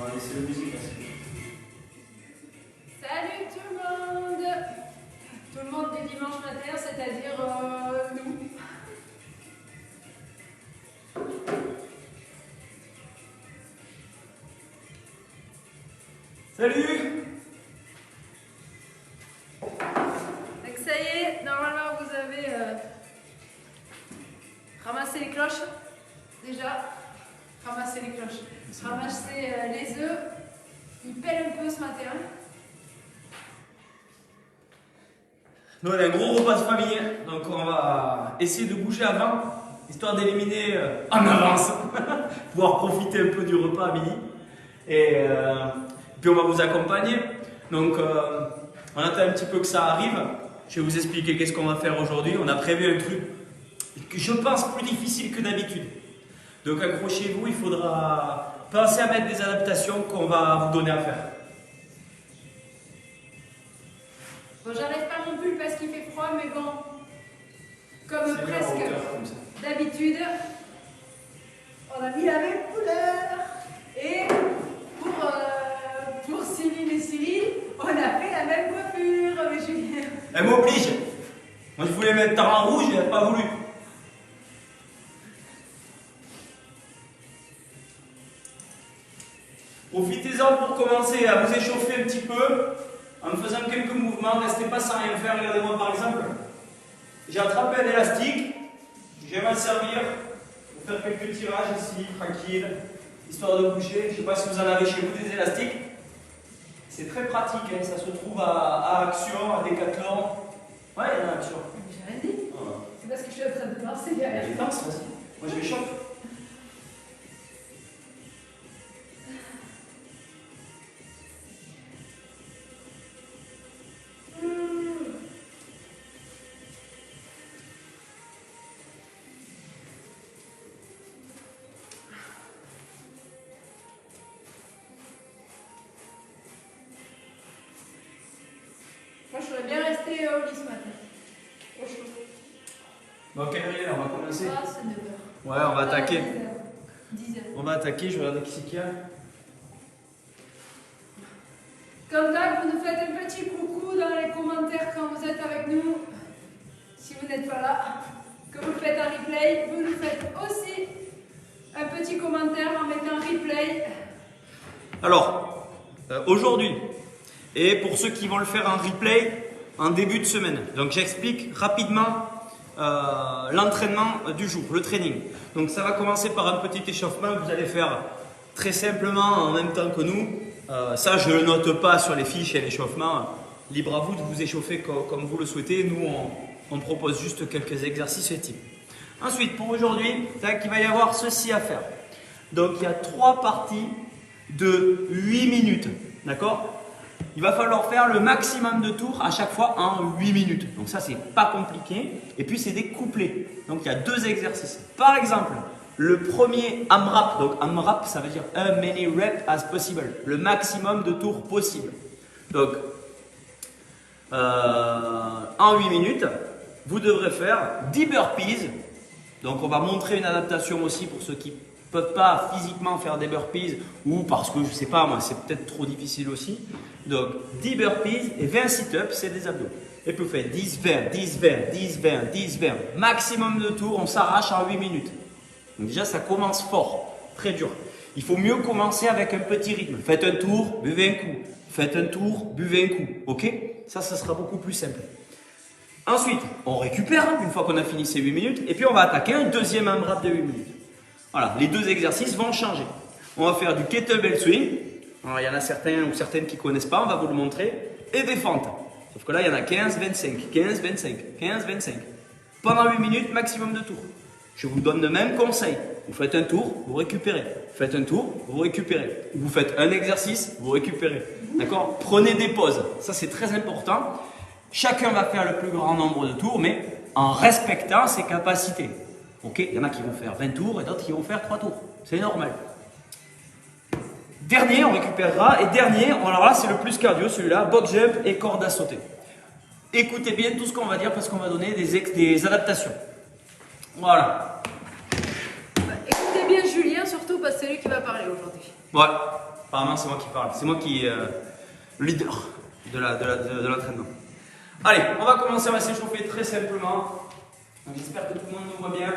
va laisser la musique. Salut tout le monde! Tout le monde du dimanche matin, c'est-à-dire nous. Salut! Donc ça y est, normalement vous avez ramassé les cloches. Déjà, ramassé les cloches. Ramassé les œufs. Ils pèlent un peu ce matin. Nous on a un gros repas de famille, donc on va essayer de bouger avant, histoire d'éliminer en avance, pouvoir profiter un peu du repas à midi. Et puis on va vous accompagner. Donc on attend un petit peu que ça arrive. Je vais vous expliquer qu'est-ce qu'on va faire aujourd'hui. On a prévu un truc que je pense plus difficile que d'habitude. Donc accrochez-vous, il faudra penser à mettre des adaptations qu'on va vous donner à faire. Bon, j'enlève pas mon pull parce qu'il fait froid, mais bon, comme presque d'habitude, on a mis la même couleur. Et pour Cyril et Cyril, on a fait la même coiffure avec Julien. Elle m'oblige. Moi je voulais mettre en rouge, elle n'a pas voulu. Profitez-en pour commencer à vous échauffer un petit peu en faisant quelques mouvements. Restez pas sans rien faire. Regardez-moi par exemple. J'ai attrapé un élastique. Je vais m'en servir pour faire quelques tirages ici, tranquille, histoire de bouger. Je ne sais pas si vous en avez chez vous des élastiques. C'est très pratique, hein. Ça se trouve à Action, à Decathlon. Ouais, il y en a à Action. J'ai rien dit. C'est parce que je suis en train de danser derrière. Allez, danse, vas-y. Moi je m'échauffe. Moi, je serais bien restée au lit ce matin. Trop chaud. Bon, quelle heure il est là? On va commencer. Ah, c'est 9h. Ouais, on va attaquer. 10h. On va attaquer, je regarde qui c'est qu'il y a. Comme d'hab, vous nous faites un petit coucou dans les commentaires quand vous êtes avec nous. Si vous n'êtes pas là, que vous le faites en replay, vous nous faites aussi un petit commentaire en mettant replay. Alors, aujourd'hui, et pour ceux qui vont le faire en replay, en début de semaine. Donc j'explique rapidement l'entraînement du jour, le training. Donc ça va commencer par un petit échauffement que vous allez faire très simplement en même temps que nous. Ça, je ne le note pas sur les fiches et l'échauffement. Libre à vous de vous échauffer comme vous le souhaitez. Nous, on propose juste quelques exercices types. Ensuite, pour aujourd'hui, il va y avoir ceci à faire. Donc, il y a 3 parties de 8 minutes. D'accord? Il va falloir faire le maximum de tours à chaque fois en 8 minutes. Donc ça, c'est pas compliqué. Et puis, c'est des couplets. Donc, il y a 2 exercices. Par exemple, le premier AMRAP. Donc, AMRAP, ça veut dire as many reps as possible. Le maximum de tours possible. Donc, en 8 minutes, vous devrez faire 10 burpees. Donc, on va montrer une adaptation aussi pour ceux qui ne peuvent pas physiquement faire des burpees ou parce que, je ne sais pas, moi, c'est peut-être trop difficile aussi. Donc, 10 burpees et 20 sit-ups, c'est des abdos. Et puis, vous faites 10, 20, 10, 20, 10, 20, 10, 20. Maximum de tours, on s'arrache en 8 minutes. Donc, déjà, ça commence fort, très dur. Il faut mieux commencer avec un petit rythme. Faites un tour, buvez un coup. Faites un tour, buvez un coup. Ok? Ça sera beaucoup plus simple. Ensuite, on récupère une fois qu'on a fini ces 8 minutes. Et puis, on va attaquer un deuxième AMRAP de 8 minutes. Voilà, les 2 exercices vont changer. On va faire du kettlebell swing. Alors, il y en a certains ou certaines qui ne connaissent pas, on va vous le montrer. Et des fentes. Sauf que là, il y en a 15, 25, 15, 25, 15, 25. Pendant 8 minutes, maximum de tours. Je vous donne le même conseil. Vous faites un tour, vous récupérez. Vous faites un tour, vous récupérez. Vous faites un exercice, vous récupérez. D'accord? Prenez des pauses. Ça, c'est très important. Chacun va faire le plus grand nombre de tours, mais en respectant ses capacités. Ok? Il y en a qui vont faire 20 tours et d'autres qui vont faire 3 tours. C'est normal. Dernier, on récupérera. Et dernier, alors là, c'est le plus cardio, celui-là, box jump et corde à sauter. Écoutez bien tout ce qu'on va dire parce qu'on va donner des adaptations. Voilà. Écoutez bien Julien, surtout parce que c'est lui qui va parler aujourd'hui. Ouais. Apparemment, c'est moi qui parle. C'est moi qui est le leader de l'entraînement. Allez, on va commencer, on va s'échauffer très simplement. J'espère que tout le monde nous voit bien.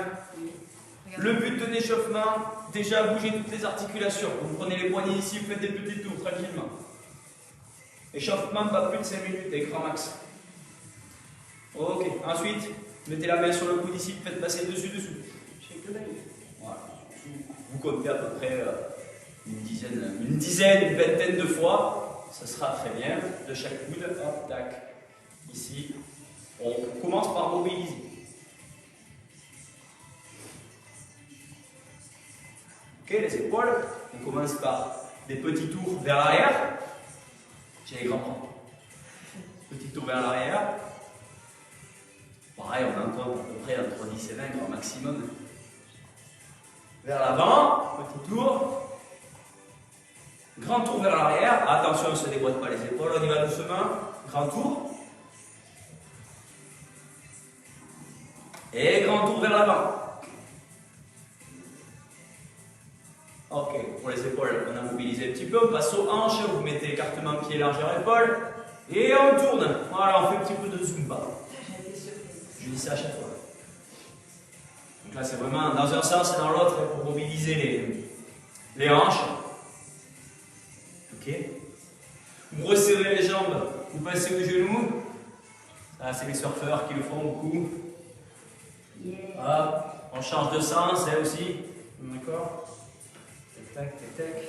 Le but de l'échauffement, déjà bouger toutes les articulations. Vous prenez les poignets ici, vous faites des petits tours tranquillement. Échauffement, pas plus de 5 minutes, écran max. Ok, ensuite, mettez la main sur le coude ici, faites passer dessus. Voilà. Vous comptez à peu près une dizaine, une vingtaine de fois. Ça sera très bien. De chaque coude, hop, tac. Ici, on commence par mobiliser. Ok, les épaules, on commence par des petits tours vers l'arrière. J'ai les grands bras. Petit tour vers l'arrière. Pareil, on en compte à peu près entre 10 et 20 grand maximum. Vers l'avant, petit tour. Grand tour vers l'arrière. Attention, on ne se déboîte pas les épaules, on y va doucement. Grand tour. Et grand tour vers l'avant. Ok, pour les épaules, on a mobilisé un petit peu. On passe aux hanches, vous mettez écartement pied, largeur épaule. Et on tourne. Voilà, on fait un petit peu de zumba. Je dis ça à chaque fois. Donc là, c'est vraiment dans un sens et dans l'autre pour mobiliser les hanches. Ok. Vous resserrez les jambes, vous passez aux genoux. Ça, c'est les surfeurs qui le font beaucoup. Hop, on change de sens, elle aussi. D'accord. Tac, tac, tac.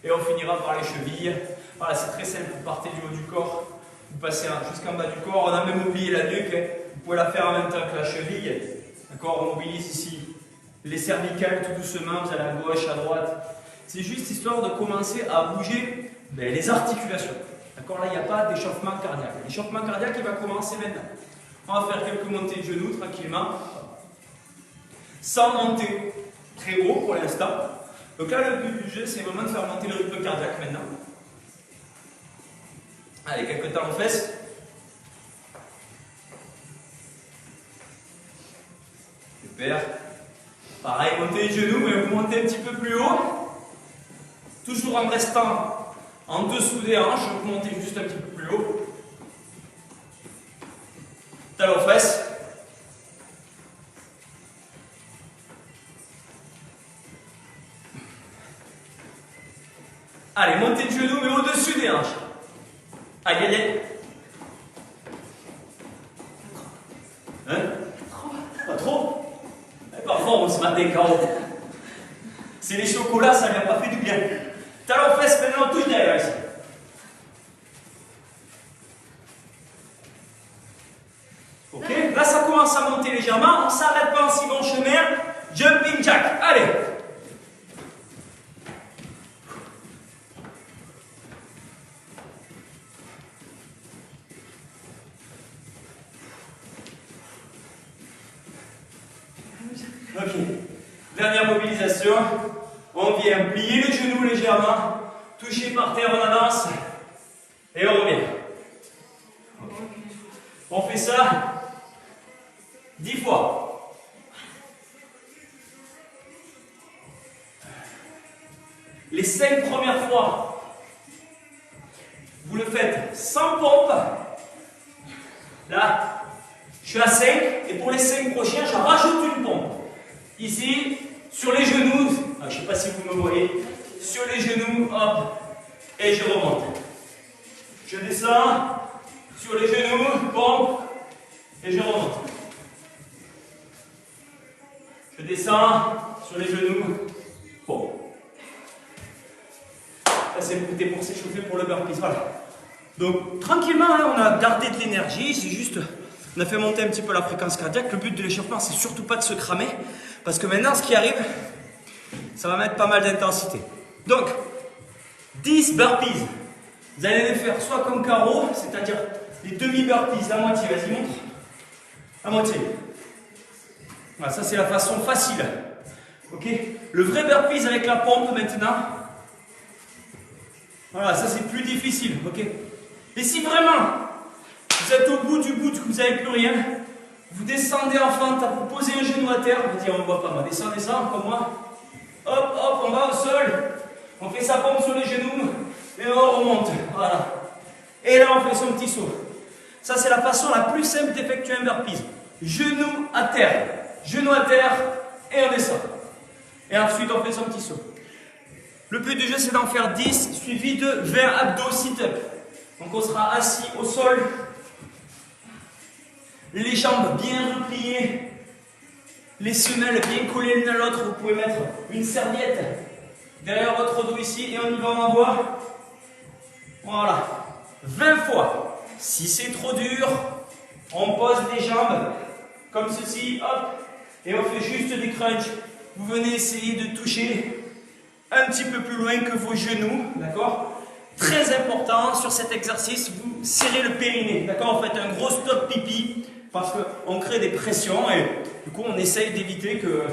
Et on finira par les chevilles. Voilà, c'est très simple. Vous partez du haut du corps, vous passez jusqu'en bas du corps. On a même oublié la nuque. Vous pouvez la faire en même temps que la cheville. D'accord, on mobilise ici les cervicales tout doucement. Vous allez à gauche, à droite. C'est juste histoire de commencer à bouger les articulations. D'accord, là, il n'y a pas d'échauffement cardiaque. L'échauffement cardiaque, il va commencer maintenant. On va faire quelques montées de genoux tranquillement. Sans monter très haut pour l'instant. Donc là, le but du jeu, c'est vraiment de faire monter le rythme cardiaque maintenant. Allez, quelques talons aux fesses. Super. Pareil, montez les genoux, mais vous montez un petit peu plus haut. Toujours en restant en dessous des hanches, vous montez juste un petit peu plus haut. Talons aux fesses. Allez, montez de genoux, mais au-dessus des hanches. Aïe, aïe, aïe. Hein? Pas trop? Parfois, on se met des KO. C'est les chocolats, ça lui a pas fait du bien. Talons fesses, maintenant, touche derrière ici. Ok, là, ça commence à monter légèrement. On ne s'arrête pas en si bon chemin. Jumping jack. Allez. Ok, dernière mobilisation, on vient plier les genoux légèrement, toucher par terre, on avance et on revient. On fait ça 10 fois. Les 5 premières fois, vous le faites sans pompe. Là, je suis à 5 et pour les 5 prochains, je rajoute une pompe. Ici, sur les genoux, je ne sais pas si vous me voyez, sur les genoux, hop, et je remonte. Je descends, sur les genoux, pompe, et je remonte. Je descends, sur les genoux, pompe. Ça, c'était pour s'échauffer pour le burpees, voilà. Donc, tranquillement, hein, on a gardé de l'énergie, c'est juste... On a fait monter un petit peu la fréquence cardiaque. Le but de l'échauffement, c'est surtout pas de se cramer. Parce que maintenant, ce qui arrive, ça va mettre pas mal d'intensité. Donc, 10 burpees. Vous allez les faire soit comme carreau, c'est-à-dire les demi-burpees, la moitié. Vas-y, montre. La moitié. Voilà, ça, c'est la façon facile. Ok. Le vrai burpees avec la pompe maintenant. Voilà, ça, c'est plus difficile. Ok. Et si vraiment... vous êtes au bout du bout, que vous n'avez plus rien, vous descendez en fente, vous posez un genou à terre, vous dites on ne voit pas moi, descendez ça comme moi, hop, hop, on va au sol, on fait sa pompe sur les genoux, Et on remonte. Voilà. Et là, on fait son petit saut. Ça, c'est la façon la plus simple d'effectuer un burpees. Genou à terre, et on descend. Et ensuite, on fait son petit saut. Le but du jeu, c'est d'en faire 10, suivi de 20 abdos sit-up. Donc, on sera assis au sol, les jambes bien repliées, les semelles bien collées l'une à l'autre. Vous pouvez mettre une serviette derrière votre dos ici, et on y va, on envoie. Voilà. 20 fois. Si c'est trop dur, on pose les jambes comme ceci, hop, et on fait juste des crunchs. Vous venez essayer de toucher un petit peu plus loin que vos genoux, d'accord? Très important sur cet exercice, vous serrez le périnée, d'accord? Vous faites un gros stop pipi parce qu'on crée des pressions et du coup on essaye d'éviter que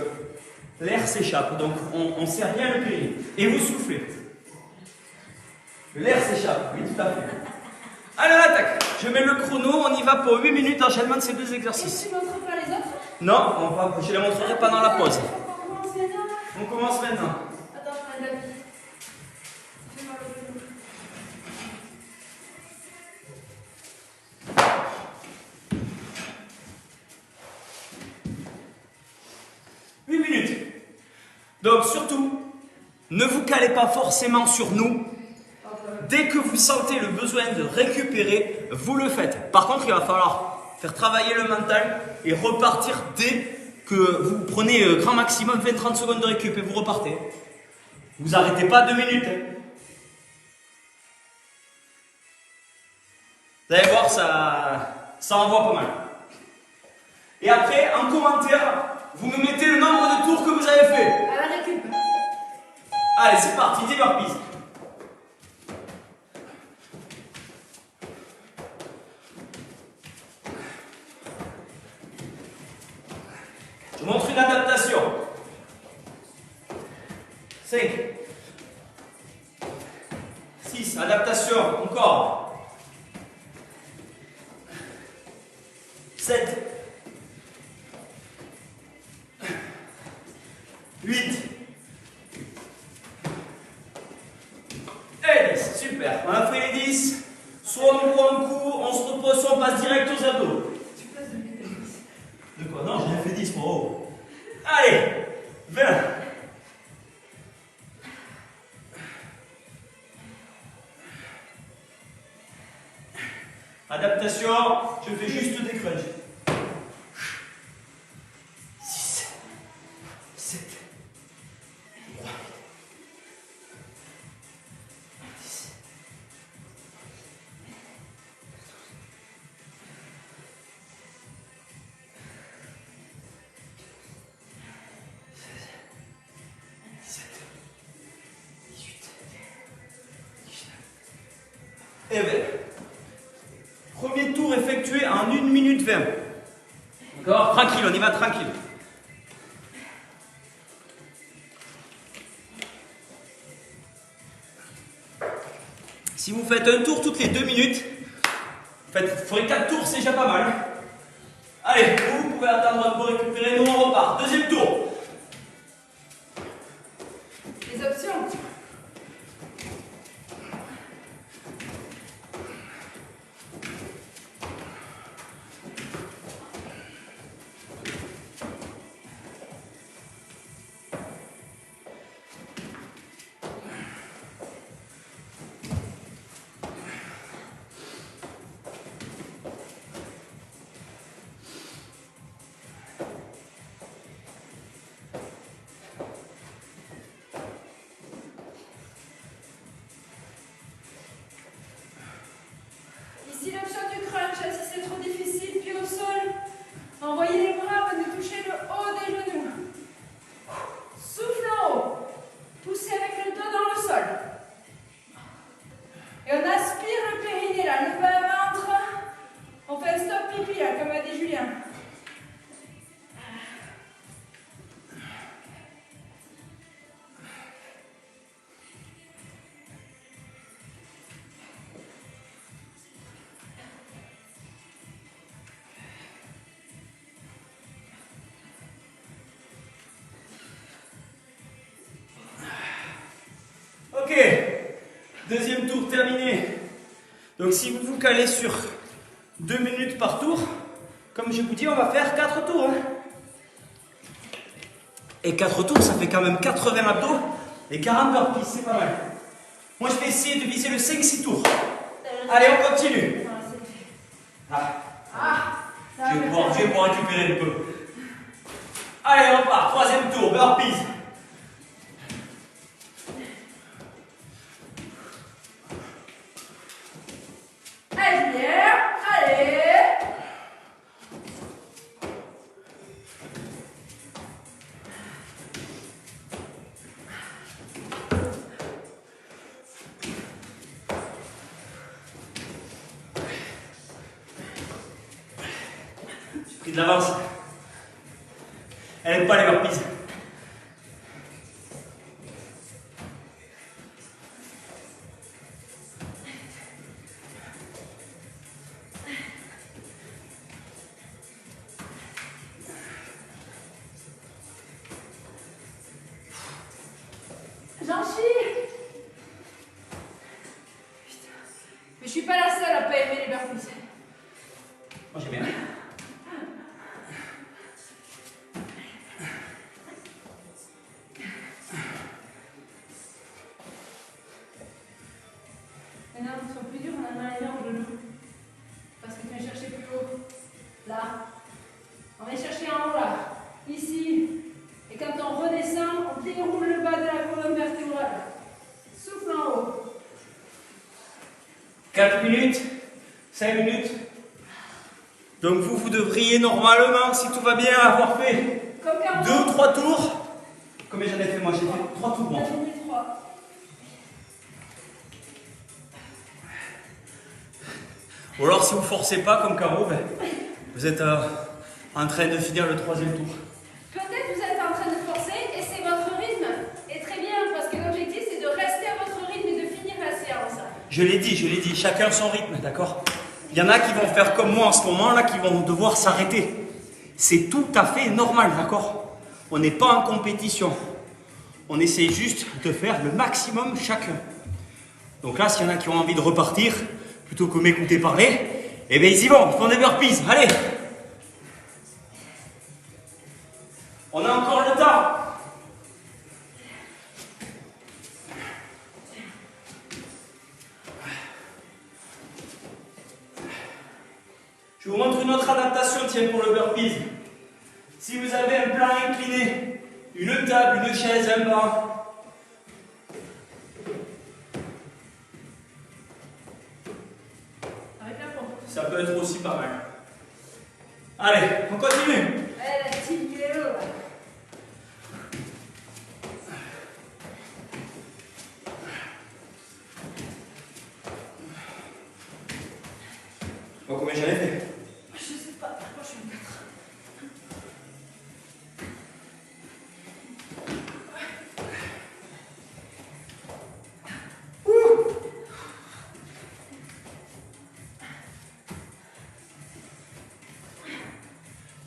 l'air s'échappe. Donc on serre bien le périnée et vous soufflez. L'air s'échappe, oui, tout à fait. Allez, on attaque. Je mets le chrono, on y va pour 8 minutes d'enchaînement de ces deux exercices. Et tu montres pas les autres? Non, je les montrerai pendant la pause. On commence maintenant. On commence maintenant. Attends, je prends un tapis. Fais-moi le genou. Donc surtout, ne vous calez pas forcément sur nous. Dès que vous sentez le besoin de récupérer, vous le faites. Par contre, il va falloir faire travailler le mental et repartir dès que vous prenez grand maximum 20-30 secondes de récup et vous repartez. Vous n'arrêtez pas 2 minutes. Vous allez voir, ça envoie pas mal. Et après, en commentaire, vous me mettez le nombre de tours que vous avez fait. À la récup. Allez, c'est parti, 10 burpees. Je montre une adaptation. 5. 6. Adaptation, encore. 7. 8. Et 10. Super. On a fait les 10. Soit on prend un coup, on se repose, soit on passe direct aux abdos. Tu passes depuis tes 10. De quoi? Non, j'en ai fait 10, moi. Allez, 20. Adaptation, je fais juste des crunchs. 6, 7, 3, 10. Et bien, premier tour effectué en 1 minute 20. D'accord? Tranquille, on y va tranquille. Si vous faites un tour toutes les 2 minutes, vous ferez 4 tours, c'est déjà pas mal. Allez, vous pouvez attendre un peu récupérer, nous on repart. Deuxième tour. Les options. Deuxième tour terminé. Donc si vous vous calez sur 2 minutes par tour, comme je vous dis, on va faire 4 tours. Hein. Et 4 tours, ça fait quand même 80 abdos et 40 burpees, c'est pas mal. Moi, je vais essayer de viser le 5-6 tours. Allez, on continue. Je vais pouvoir récupérer un peu. Allez, on part. Troisième tour, burpees. Allez, Julien, allez. J'ai pris de l'avance. Elle n'aime pas les burpees. J'en chie. Putain. Mais je suis pas la seule à pas aimer les burpees. Moi, j'aime bien. Les nerfs sont plus durs, on a mal les nerfs au genou. Parce que tu viens chercher plus haut. Là. On va chercher en haut là. Ici. Et quand on redescend, on déroule le bas de la colonne vertébrale. Souffle en haut. 4 minutes, 5 minutes. Donc vous devriez normalement, si tout va bien, avoir fait Comme 40. 2 ou 3 tours. Combien j'en ai fait moi? J'ai fait 3 tours moi. 3. Ou alors si vous ne forcez pas comme Caro, ben, vous êtes en train de finir le 3e tour. Peut-être vous êtes en train de forcer et c'est votre rythme. Et très bien, parce que l'objectif c'est de rester à votre rythme et de finir la séance. Je l'ai dit, chacun son rythme, d'accord? Il y en a qui vont faire comme moi en ce moment, là, qui vont devoir s'arrêter. C'est tout à fait normal, d'accord? On n'est pas en compétition. On essaie juste de faire le maximum chacun. Donc là, s'il y en a qui ont envie de repartir, plutôt que m'écouter parler, eh bien ils y vont, ils font des burpees, allez! On a encore le temps. Je vous montre une autre adaptation, tiens, pour le burpees. Si vous avez un plan incliné, une table, une chaise, un banc, Avec la pompe. ça peut être aussi pas mal. Allez, on continue. Elle a tiré là. Bon, combien j'en ai fait? Je sais pas, moi je suis une 4.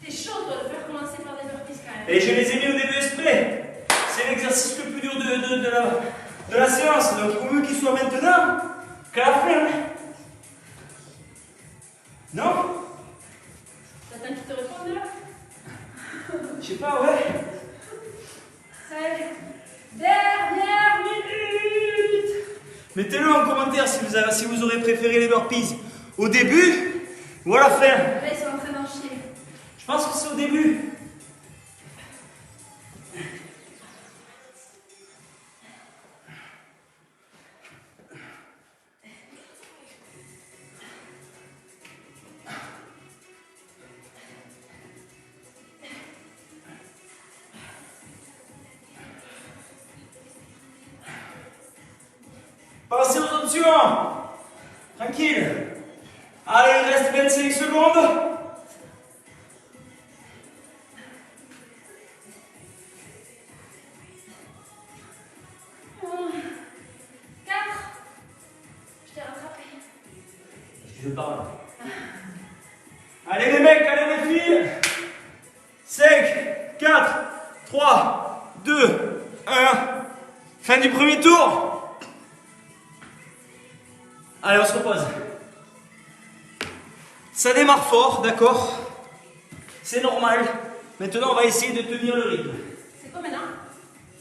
T'es chaud toi de faire commencer par des burpees quand même. Et je les ai mis au début exprès. C'est l'exercice le plus dur de la séance. Donc il vaut mieux qu'il soit maintenant qu'à la fin. Non? T'attends qu'ils te répondent là? Je sais pas, ouais. Allez. Dernière minute. Mettez-le en commentaire si vous aurez préféré les burpees au début ou à la fin. Là ils sont en train d'en chier. Je pense que c'est au début. Pensez aux options. Tranquille. Allez, il reste 25 secondes. Je t'ai rattrapé. Je parle. Allez les mecs, allez les filles. 5, 4, 3, 2, 1. Fin du premier tour. Allez, on se repose. Ça démarre fort, d'accord? C'est normal. Maintenant, on va essayer de tenir le rythme. C'est quoi maintenant?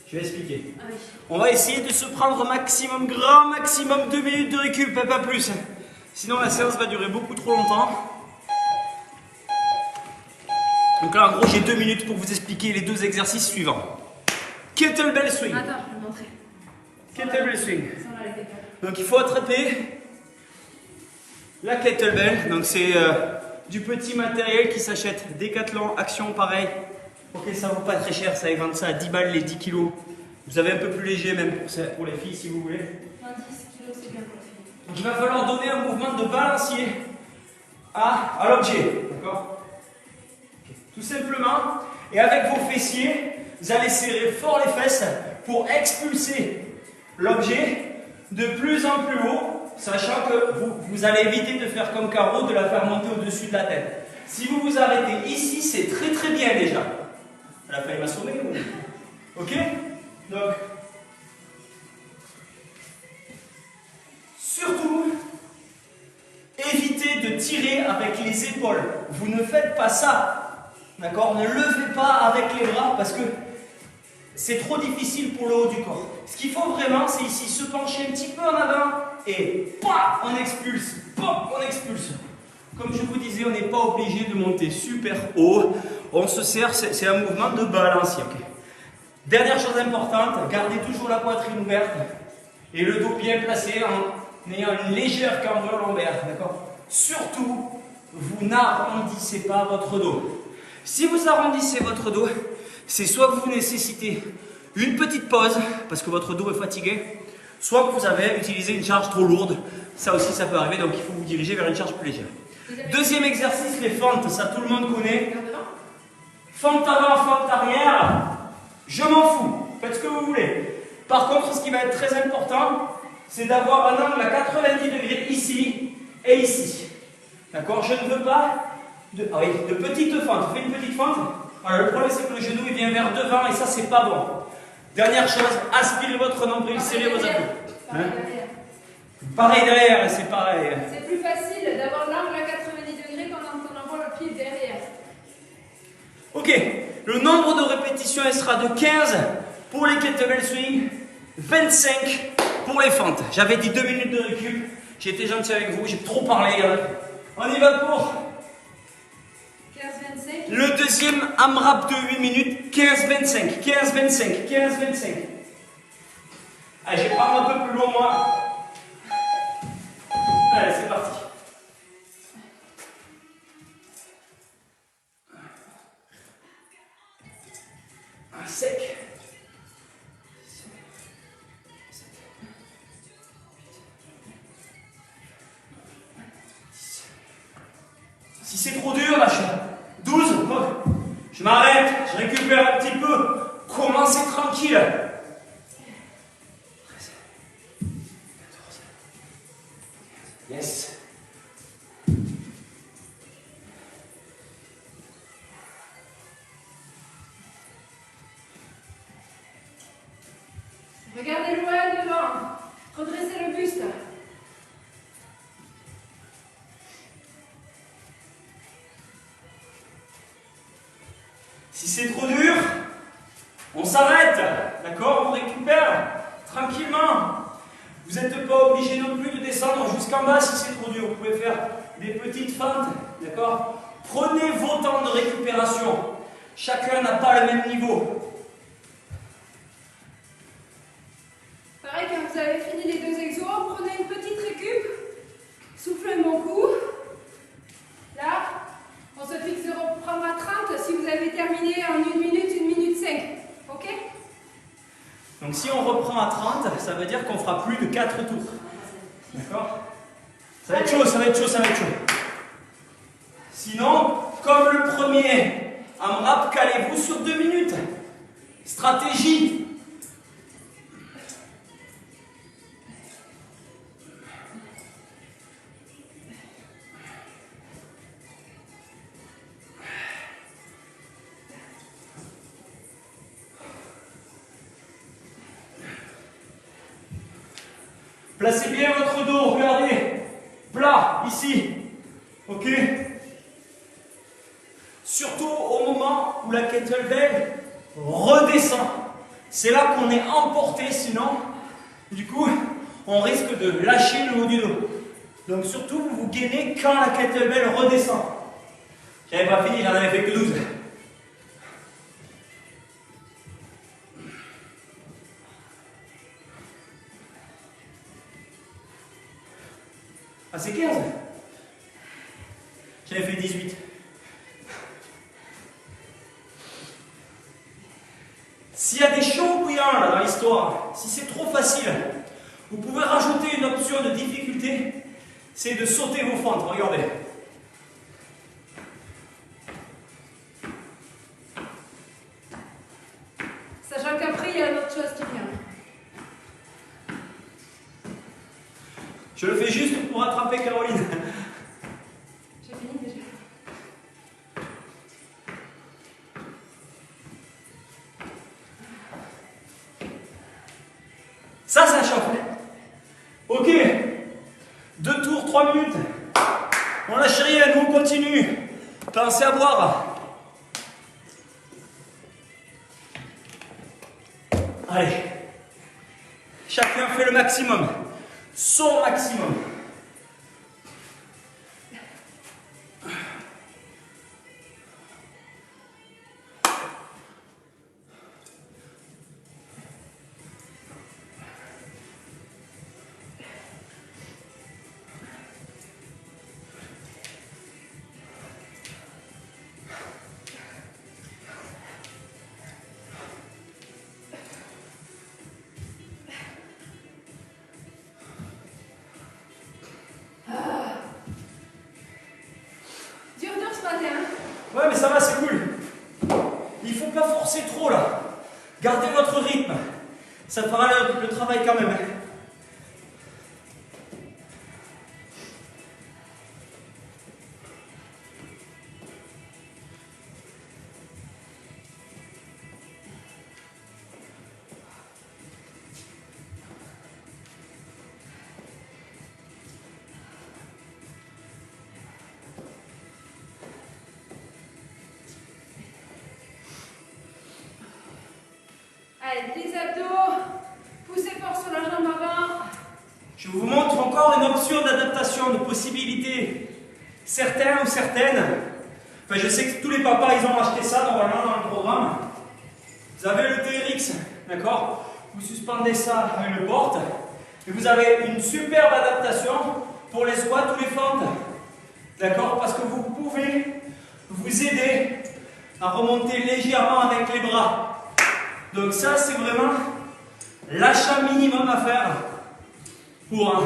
Je vais expliquer. Ah oui. On va essayer de se prendre maximum, grand maximum 2 minutes de récup, pas plus. Sinon, la séance va durer beaucoup trop longtemps. Donc là, en gros, j'ai 2 minutes pour vous expliquer les 2 exercices suivants. Kettlebell swing. Attends, je vais te montrer. Kettlebell swing. Sans la décale. Donc il faut attraper la kettlebell. Donc c'est du petit matériel qui s'achète. Décathlon, Action, pareil. Ok, ça vaut pas très cher, ça vend ça à 10 balles les 10 kilos. Vous avez un peu plus léger même pour les filles si vous voulez. 10 kilos, c'est bien pour la fille. Donc il va falloir donner un mouvement de balancier à l'objet. D'accord? Tout simplement. Et avec vos fessiers, vous allez serrer fort les fesses pour expulser l'objet de plus en plus haut, sachant que vous allez éviter de faire comme Caro, de la faire monter au-dessus de la tête. Si vous vous arrêtez ici, c'est très très bien déjà. Elle a failli m'assommer. Ok? Donc, surtout, évitez de tirer avec les épaules. Vous ne faites pas ça. D'accord? Ne levez pas avec les bras parce que c'est trop difficile pour le haut du corps. Ce qu'il faut vraiment, c'est ici se pencher un petit peu en avant et paf, on expulse. Paf, on expulse. Comme je vous disais, on n'est pas obligé de monter super haut. On se sert, c'est un mouvement de balancier. Okay. Dernière chose importante, gardez toujours la poitrine ouverte et le dos bien placé en ayant une légère cambrure lombaire. D'accord? Surtout, vous n'arrondissez pas votre dos. Si vous arrondissez votre dos, c'est soit que vous nécessitez une petite pause parce que votre dos est fatigué, soit que vous avez utilisé une charge trop lourde. Ça aussi, ça peut arriver, donc il faut vous diriger vers une charge plus légère. Deuxième exercice, les fentes, ça tout le monde connaît. Fente avant, fente arrière, je m'en fous, faites ce que vous voulez. Par contre, ce qui va être très important, c'est d'avoir un angle à 90 degrés ici et ici. D'accord? Je ne veux pas de petites fentes. Faites une petite fente. Alors, le problème, c'est que le genou il vient vers devant et ça, c'est pas bon. Dernière chose, aspirez votre nombril, serrez vos abdos. Hein? Pareil derrière, c'est pareil. C'est plus facile d'avoir l'angle à 90 degrés quand on envoie le pied derrière. Ok, le nombre de répétitions elle sera de 15 pour les kettlebell swing, 25 pour les fentes. J'avais dit 2 minutes de récup, j'ai été gentil avec vous, j'ai trop parlé. On y va pour 15-25. le deuxième AMRAP de 8 minutes, 15-25, 15-25, 15-25. Allez, je vais prendre un peu plus long moi. Allez, c'est parti. Sec. Si c'est trop dur, lâche. 12. Je m'arrête, je récupère un petit peu. Commencez tranquille. 13. 14. Yes. Regardez loin devant. Redressez le buste. Si c'est trop dur, on s'arrête. D'accord? On récupère tranquillement. Vous n'êtes pas obligé non plus de descendre jusqu'en bas si c'est trop dur. Vous pouvez faire des petites fentes. D'accord? Prenez vos temps de récupération. Chacun n'a pas le même niveau. Pareil, quand vous avez fini les 2 exos, prenez une petite récup. Soufflez un bon coup. Là, on se fixe de reprendre à 30 si vous avez terminé en 1 minute, 1 minute 5. Ok? Donc si on reprend à 30, ça veut dire qu'on fera plus de 4 tours. D'accord? Ça va être chaud, ça va être chaud, ça va être chaud. Sinon, comme le premier AMRAP, calez-vous sur 2 minutes. Stratégie. Placez bien votre dos, regardez. plat, ici. Ok? Surtout au moment où la kettlebell redescend. C'est là qu'on est emporté, sinon, du coup, on risque de lâcher le haut du dos. Donc surtout, vous vous gainez quand la kettlebell redescend. J'avais pas fini, j'en avais fait que 12. Ah, c'est 15. J'avais fait 18. S'il y a des chauds bouillants là, dans l'histoire, si c'est trop facile, vous pouvez rajouter une option de difficulté, c'est de sauter vos fentes. Regardez. Sachant qu'après, il y a une autre chose qui vient. Je le fais juste pour attraper Caroline. J'ai fini déjà. Ça chauffe. Ok. 2 tours, 3 minutes. On lâche rien, nous on continue. Pensez à boire. Allez. Chacun fait le maximum. Son maximum. Dur ce matin. Ouais, mais ça va, c'est cool. Il faut pas forcer trop là. Gardez votre rythme. Ça fera le travail quand même. Allez, les abdos. Poussez fort sur la jambe avant. Je vous montre encore une option d'adaptation, de possibilité. Certains ou certaines, enfin je sais que tous les papas ils ont acheté ça normalement dans le programme. Vous avez le TRX, d'accord? Vous suspendez ça à une porte et vous avez une superbe adaptation pour les squats ou les fentes. D'accord? Parce que vous pouvez vous aider à remonter légèrement avec les bras. Donc ça c'est vraiment l'achat minimum à faire pour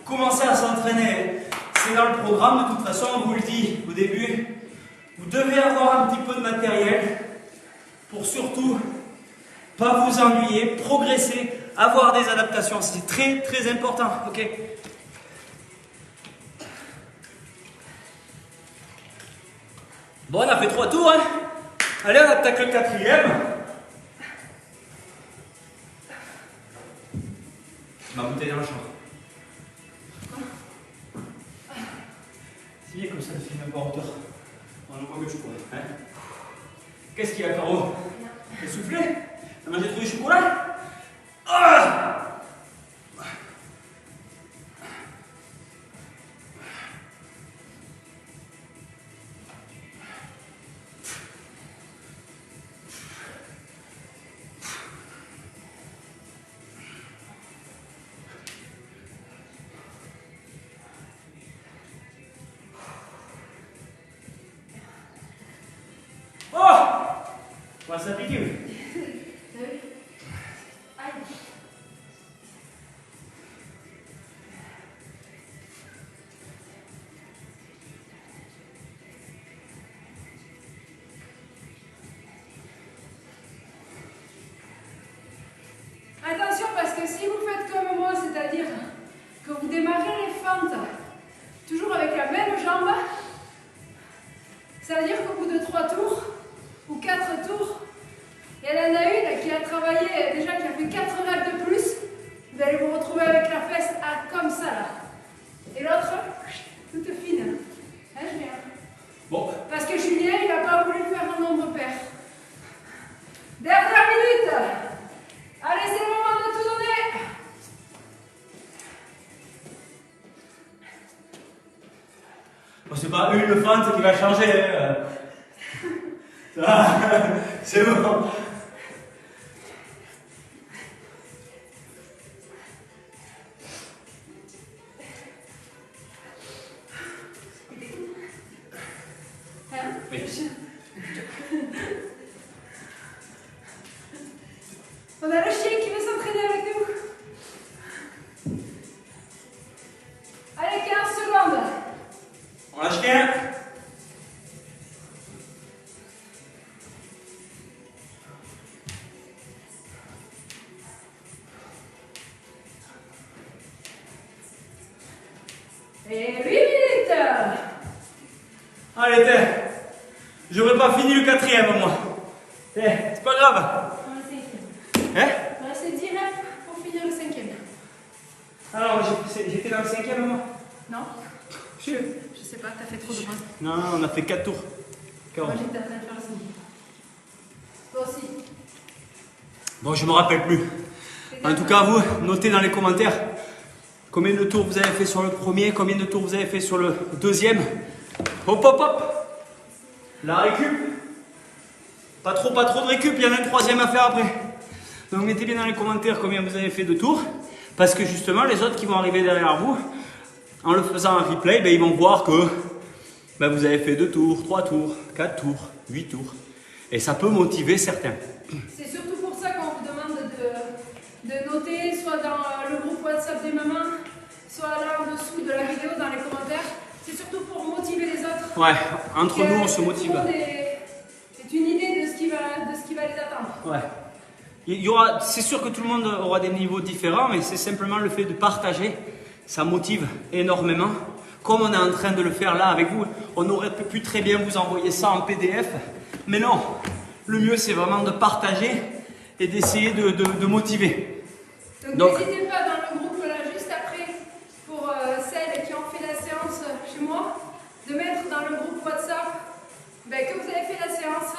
commencer à s'entraîner. C'est dans le programme, de toute façon, on vous le dit au début. Vous devez avoir un petit peu de matériel pour surtout pas vous ennuyer, progresser, avoir des adaptations. C'est très très important. Ok. Bon, on a fait 3 tours. Hein. Allez, on attaque le 4e. Ma bouteille dans le champ. C'est bien comme ça, ne filme pas en hauteur. On ne voit que je cours. Hein. Qu'est-ce qu'il y a, Caro? T'es soufflé? T'as mangé trop de chocolat? Ah! On va s'appliquer, oui. Attention parce que si vous faites comme moi, c'est-à-dire que vous démarrez les fentes toujours avec la même jambe, ça veut dire qu'au bout de 3 tours ou 4 tours, il y en a une qui a travaillé déjà, qui a fait 4 reps de plus, vous allez vous retrouver avec la fesse comme ça là. Et l'autre, c'est pas une fente qui va changer. Ça va, c'est bon. Oui. On a le chien qui veut s'entraîner avec nous. Allez, 15 secondes. On lâche rien. Et 8 minutes. Allez, j'aurais pas fini le 4e, moi. C'est pas grave. On va essayer. Hein? On va essayer 10 reps pour finir le 5e. Alors, j'étais dans le 5e, moi. Non? Je sais pas, t'as fait trop de points. Non, on a fait 4 tours. Moi j'étais en train de faire le 5e. Toi aussi. Bon, je me rappelle plus. En tout cas, vous, notez dans les commentaires combien de tours vous avez fait sur le premier, combien de tours vous avez fait sur le deuxième. Hop, hop, hop. La récup. Pas trop de récup, il y en a un 3e à faire après. Donc mettez bien dans les commentaires combien vous avez fait de tours. Parce que justement, les autres qui vont arriver derrière vous, en le faisant en replay, ben, ils vont voir que vous avez fait 2 tours, 3 tours, 4 tours, 8 tours. Et ça peut motiver certains. C'est surtout pour ça qu'on vous demande de noter, soit dans le groupe WhatsApp des mamans, soit là en dessous de la vidéo dans les commentaires. C'est surtout pour motiver les autres. Ouais, entre nous on se Tout motive. le monde est une idée de ce qui va les attendre. Ouais. C'est sûr que tout le monde aura des niveaux différents, mais c'est simplement le fait de partager, ça motive énormément. Comme on est en train de le faire là avec vous, on aurait pu très bien vous envoyer ça en PDF, mais non. Le mieux c'est vraiment de partager et d'essayer de motiver. Donc n'hésitez pas dans le groupe là juste après, pour celles qui ont fait la séance chez moi, de mettre dans le groupe WhatsApp que vous avez fait la séance,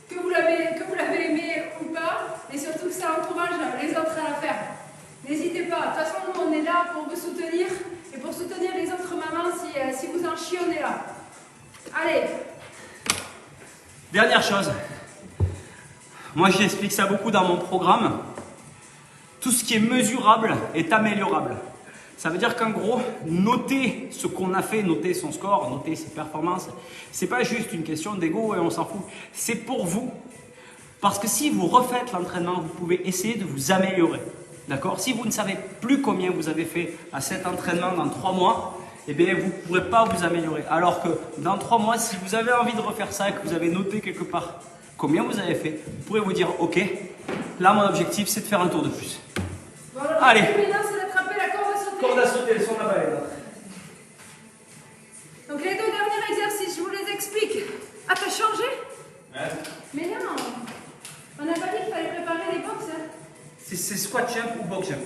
que vous l'avez aimé ou pas, et surtout que ça encourage les autres à la faire. N'hésitez pas, de toute façon nous on est là pour vous soutenir et pour soutenir les autres mamans si vous en chiez, on est là. Allez. Dernière chose, moi j'explique ça beaucoup dans mon programme, tout ce qui est mesurable est améliorable. Ça veut dire qu'en gros, noter ce qu'on a fait, noter son score, noter ses performances, c'est pas juste une question d'ego et on s'en fout. C'est pour vous. Parce que si vous refaites l'entraînement, vous pouvez essayer de vous améliorer. D'accord? Si vous ne savez plus combien vous avez fait à cet entraînement dans 3 mois, eh bien vous ne pourrez pas vous améliorer. Alors que dans 3 mois, si vous avez envie de refaire ça et que vous avez noté quelque part combien vous avez fait, vous pourrez vous dire, ok, là mon objectif c'est de faire un tour de plus. Voilà, allez. maintenant c'est d'attraper la corde à sauter. Corde à sauter, elles sont là-bas les gars. Donc les 2 derniers exercices, je vous les explique. Ah, t'as changé? Ouais. Mais non, on n'a pas dit qu'il fallait préparer les box. Hein. C'est squat jump ou box jump.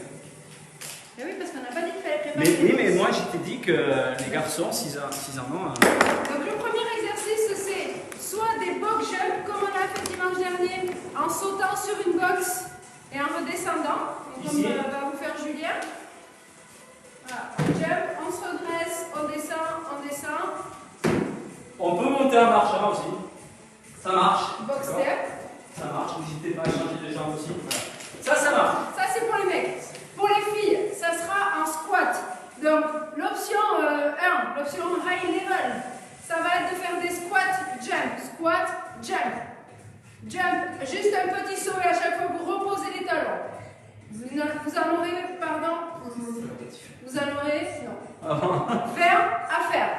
Mais oui, parce qu'on n'a pas dit qu'il fallait préparer les Oui, box. mais moi je t'ai dit que les garçons, s'ils en ont. Donc le premier exercice, c'est soit des box jump, comme on a fait dimanche dernier, en sautant sur une box et en redescendant, comme va vous faire Julien. Voilà, jump, on se redresse, on descend, on descend. On peut monter en marchant aussi. Ça marche. Box step. Ça marche, n'hésitez pas à changer de jambe aussi. Ça marche. Ça c'est pour les mecs. Pour les filles, ça sera un squat. Donc l'option 1, l'option high level, ça va être de faire des squats, jump, squat, jump. Jump, juste un petit saut et à chaque fois vous reposez les talons. Vous en aurez, verbe à faire.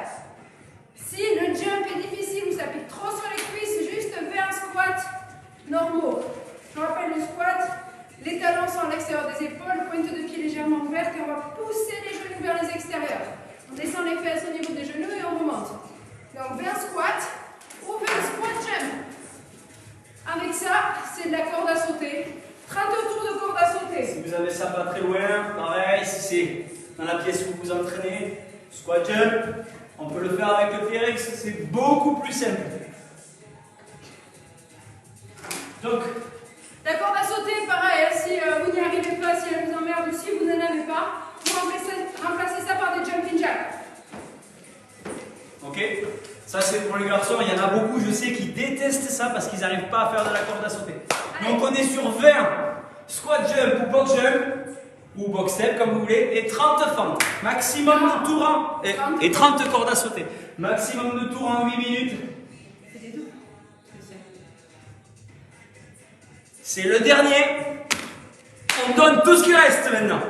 Si le jump est difficile ou ça pique trop sur les cuisses, juste fais un squat normaux. Je rappelle le squat, les talons sont à l'extérieur des épaules, pointe de pied légèrement ouverte et on va pousser les genoux vers les extérieurs. On descend les fesses au niveau des genoux et on remonte. Donc vers squat ou vers squat jump. Avec ça, c'est de la corde à sauter. 30 tours de corde à sauter. Si vous avez ça pas très loin, pareil, si c'est dans la pièce où vous vous entraînez, squat jump, on peut le faire avec le PRX, c'est beaucoup plus simple. Donc, la corde à sauter, pareil, si vous n'y arrivez pas, si elle vous emmerde ou si vous n'en avez pas, vous remplacez ça par des jumping jacks. ok, Ça c'est pour les garçons, il y en a beaucoup, je sais, qui détestent ça parce qu'ils n'arrivent pas à faire de la corde à sauter. Donc on est sur 20 squat jump ou box jump, ou box step comme vous voulez, et 30 fentes. Maximum de tours et 30 cordes à sauter. Maximum de tours en 8 minutes. C'est le dernier. On donne tout ce qui reste maintenant.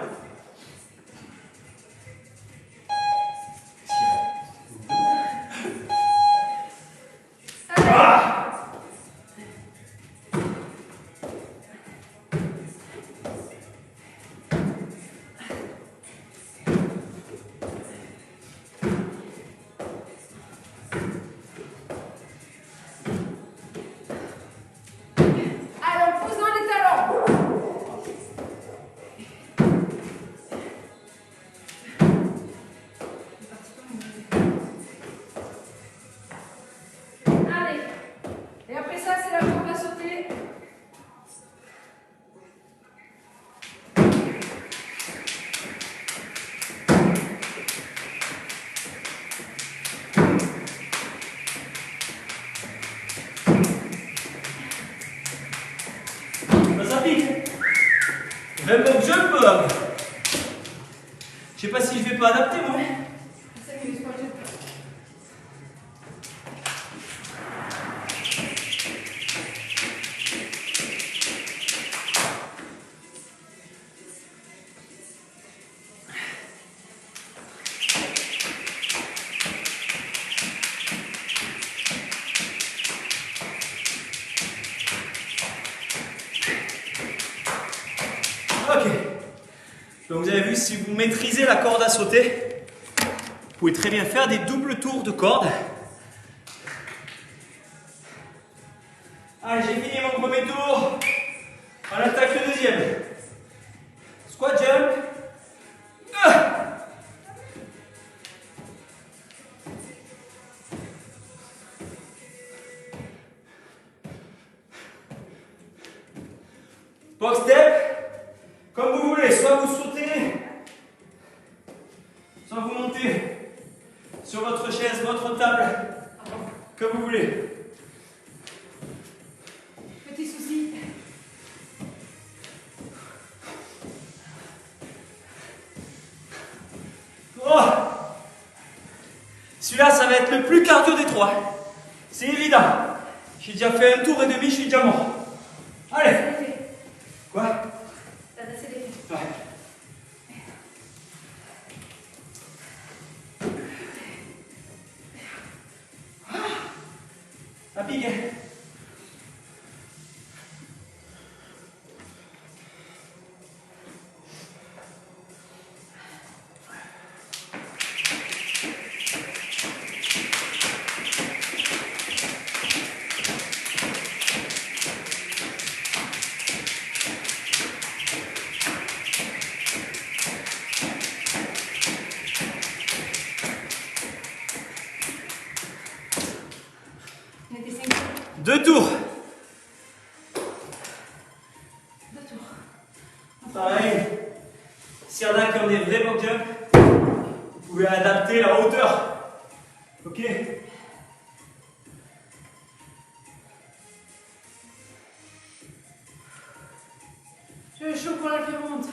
Box jump, je sais pas si je vais pas adapter moi. Ok. Donc vous avez vu, si vous maîtrisez la corde à sauter, vous pouvez très bien faire des doubles tours de corde. Allez, j'ai fini mon premier tour. On attaque le deuxième. Squat jump. Box step, comme vous voulez, soit vous sautez, soit vous montez sur votre chaise, votre table, comme vous voulez. Petit souci. Oh, celui-là, ça va être le plus cardio des trois. C'est évident. J'ai déjà fait un tour et demi, je suis déjà mort. Allez. Quoi? T'as assez d'effet. Ouais. À piquer. Deux tours. Pareil. S'il y en a qui ont des vrais box jump, vous pouvez adapter la hauteur. Ok. J'ai chaud pour la qui remonte.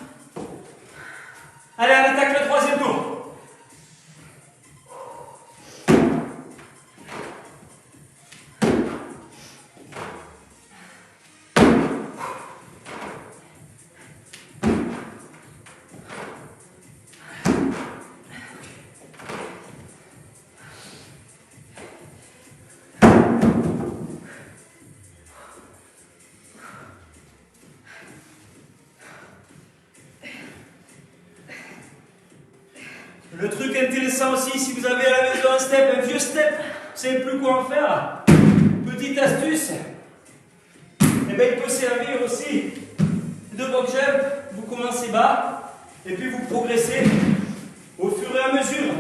Allez, on attaque le troisième tour. Le truc intéressant aussi, si vous avez à la maison un step, un vieux step, vous savez plus quoi en faire, petite astuce, et bien il peut servir aussi de box jump. Vous commencez bas et puis vous progressez au fur et à mesure.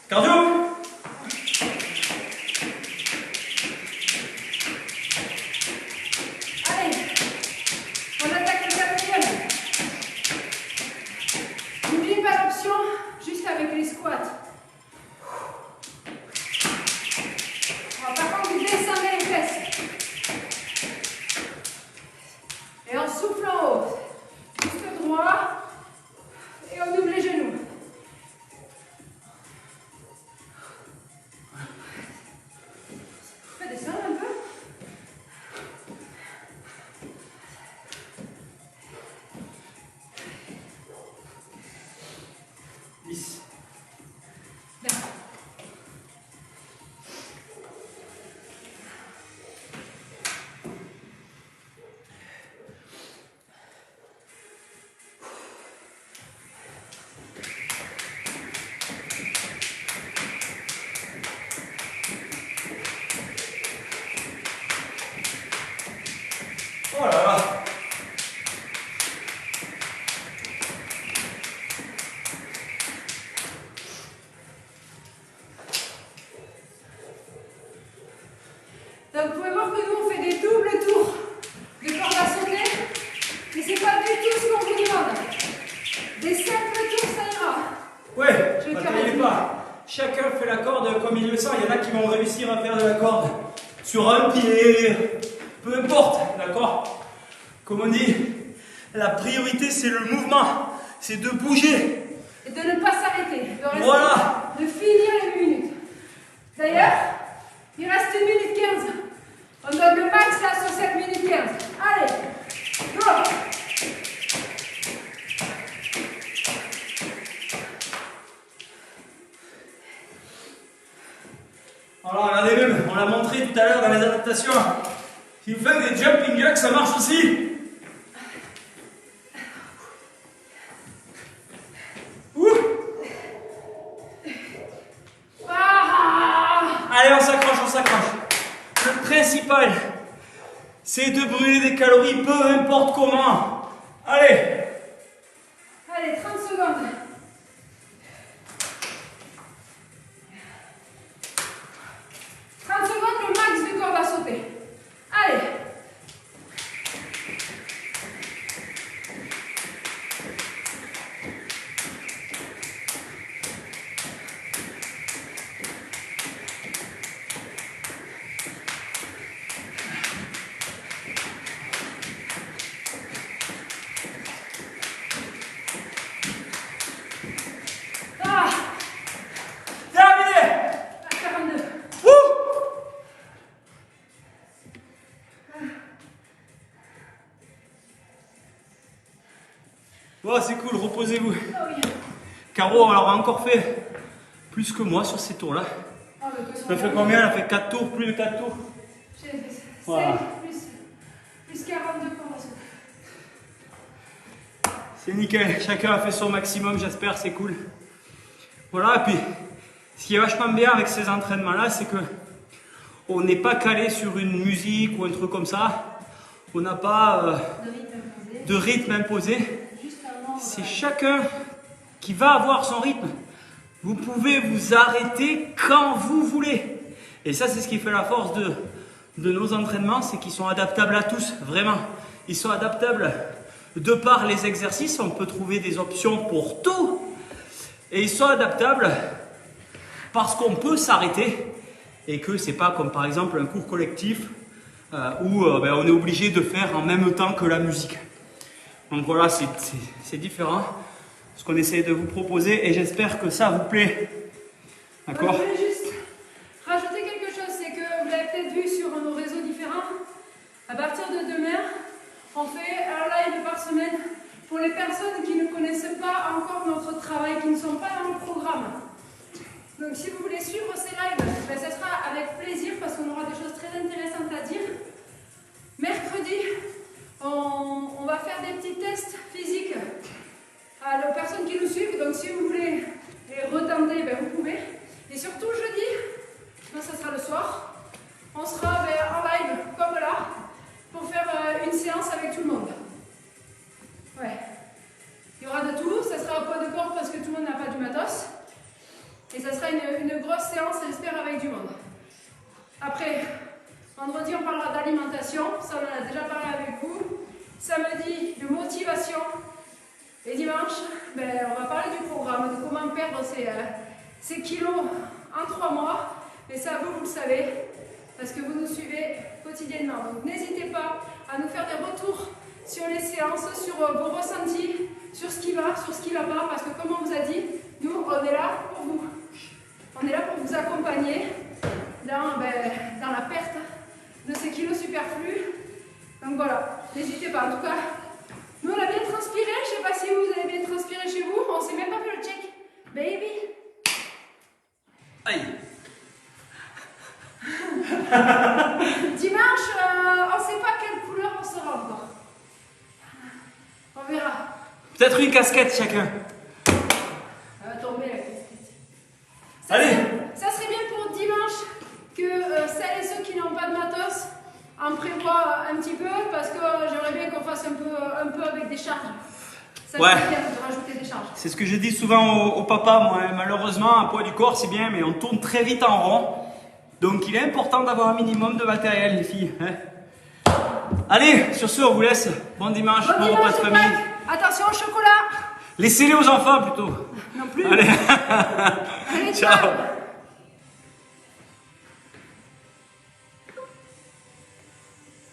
Cardio. Allez, on attaque le quatrième. N'oubliez pas l'option juste avec les squats. Par contre, vous descendez les fesses. Et on souffle en haut. Juste droit. Et on ouvre les genoux. Fais descendre un peu. Lisse. Bien. Oh là là. Donc vous pouvez voir que nous on fait des doubles tours de corde à sauter, mais c'est pas du tout ce qu'on vous demande. Des simples tours ça ira. Ouais, Je vais n'attendez faire pas. Chacun fait la corde comme il le sent. Il y en a qui vont réussir à faire de la corde sur un pied, peu importe, d'accord? Comme on dit, la priorité c'est le mouvement, c'est de bouger. Et de ne pas s'arrêter, de rester, Voilà. de finir les minutes. D'ailleurs, il reste 1 minute 15. On donne le max là sur cette minute 15. Allez, go! Alors regardez même, on l'a montré tout à l'heure dans les adaptations. Si vous faites des jumping jacks, ça marche aussi. Ouh. Ah! Allez, on s'accroche, on s'accroche. Le principal, c'est de brûler des calories, peu importe comment. Allez. Allez, 30 secondes. 30 secondes, le max de corde à sauter. Allez. Ah, Terminé. à 42. Ouh. Bon, c'est cool, reposez-vous. Ah oui. Caro, alors, a encore fait plus que moi sur ces tours-là. Ah, mais que Ça fait combien? Elle a fait 4 tours, plus de 4 tours. J'ai fait 5 Voilà. plus 42 corde à sauter. C'est nickel, chacun a fait son maximum, j'espère, c'est cool. Voilà, et puis, ce qui est vachement bien avec ces entraînements-là, c'est que on n'est pas calé sur une musique ou un truc comme ça. On n'a pas De rythme imposé. de rythme imposé. Juste avant. C'est chacun qui va avoir son rythme. Vous pouvez vous arrêter quand vous voulez. Et ça, c'est ce qui fait la force de nos entraînements, c'est qu'ils sont adaptables à tous, vraiment. Ils sont adaptables de par les exercices, on peut trouver des options pour tout. Et ils sont adaptables parce qu'on peut s'arrêter et que c'est pas comme par exemple un cours collectif où on est obligé de faire en même temps que la musique. Donc voilà, c'est différent ce qu'on essaie de vous proposer et j'espère que ça vous plaît. D'accord? Je voulais juste rajouter quelque chose, c'est que vous l'avez peut-être vu sur nos réseaux différents. À partir de demain, on fait un live par semaine pour les personnes qui ne connaissent pas encore notre travail, qui ne sont pas dans le programme. Donc si vous voulez suivre ces lives, ben, ça sera avec plaisir parce qu'on aura des choses très intéressantes à dire. Mercredi, on va faire des petits tests physiques aux personnes qui nous suivent. Donc si vous voulez les retenter, ben, vous pouvez. Et surtout jeudi, ben, ça sera le soir, on sera en live comme là pour faire une séance avec tout le monde. Ouais. Il y aura de tout, ça sera au poids de corps parce que tout le monde n'a pas du matos. Et ça sera une motivation. Et dimanche, ben, on va parler du programme, de comment perdre ces kilos en 3 mois. Et ça, vous le savez, parce que vous nous suivez quotidiennement. Donc n'hésitez pas à nous faire des retours sur les séances, sur vos ressentis, sur ce qui va, sur ce qui ne va pas, parce que comme on vous a dit, nous, on est là pour vous. On est là pour vous accompagner dans la perte de ces kilos superflus. Donc voilà, n'hésitez pas. En tout cas, nous, on a bien transpiré. Je ne sais pas si vous avez bien transpiré chez vous. On ne s'est même pas fait le check. Baby. Aïe. Dimanche, on ne sait pas quelle couleur on sera encore. On verra. Peut-être une casquette chacun. Elle va tomber la casquette. Allez. Ça serait bien pour dimanche que celles et ceux qui n'ont pas de matos en prévoient un petit peu, parce que j'aimerais bien qu'on fasse un peu avec des charges. Ça Ouais. serait bien de rajouter des charges. C'est ce que je dis souvent au papa, moi. Hein. Malheureusement, un poids du corps, c'est bien, mais on tourne très vite en rond. Donc, il est important d'avoir un minimum de matériel, les filles. Hein. Allez, sur ce, on vous laisse. Bon dimanche, bon repas de de famille. Pâques. Attention au chocolat. Laissez-les aux enfants, plutôt. Non plus. Allez. Allez, Ciao.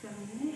Terminé.